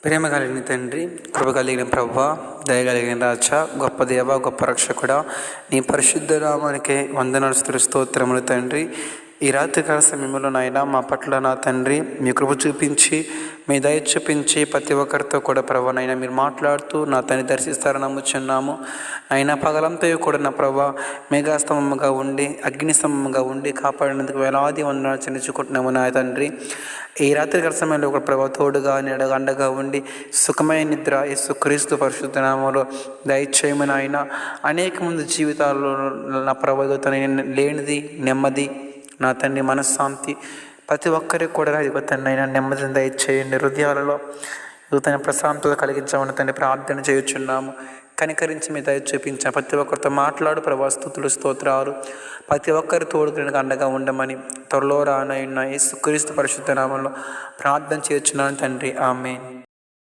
ప్రేమ కలిగిన తండ్రి, కృప కలిగిన ప్రభువా, దయగలిగిన రాజా, గొప్ప దేవ, గొప్ప రక్షకుడా, నీ పరిశుద్ధ నామానికే వందనాలు స్తోత్రములు తండ్రి. ఈ రాత్రికాల సమయంలో నాయనా మా పట్ల నా తండ్రి మీ కృప చూపించి, మీ దయ చూపించి ప్రతి ఒక్కరితో కూడా ప్రభా నైనా మీరు మాట్లాడుతూ నా తండ్రి దర్శిస్తారని నమ్ముచున్నాము. అయినా పగలంతా కూడా నా ప్రభా మేఘాస్తంభంగా ఉండి అగ్నిస్తంభంగా ఉండి కాపాడినందుకు వేలాది వందనాలు చెల్లించుకుంటున్నాము నా తండ్రి. ఈ రాత్రికాల సమయంలో ఒక ప్రభా తోడుగా నీడగా అండగా ఉండి సుఖమైన నిద్ర యేసుక్రీస్తు పరిశుద్ధ నామములో దయచేయమని ఆయన అనేక మంది జీవితాల్లో నా ప్రభావిత లేనిది నెమ్మది నా తండ్రి మనశ్శాంతి ప్రతి ఒక్కరికి కూడా తండ్రి అయినా నెమ్మదిని దయచేయండి. హృదయాలలో తన ప్రశాంతత కలిగించమని తండ్రి ప్రార్థన చేయుచున్నాము. కనికరించి మీ దయ చూపించిన ప్రతి ఒక్కరితో మాట్లాడు ప్రభా. స్తుతులు స్తోత్రాలు ప్రతి ఒక్కరి తోడుకు అండగా ఉండమని త్వరలో రానైనా యేసుక్రీస్తు పరిశుద్ధ నామంలో ప్రార్థన చేయుచున్నాను తండ్రి. ఆమేన్.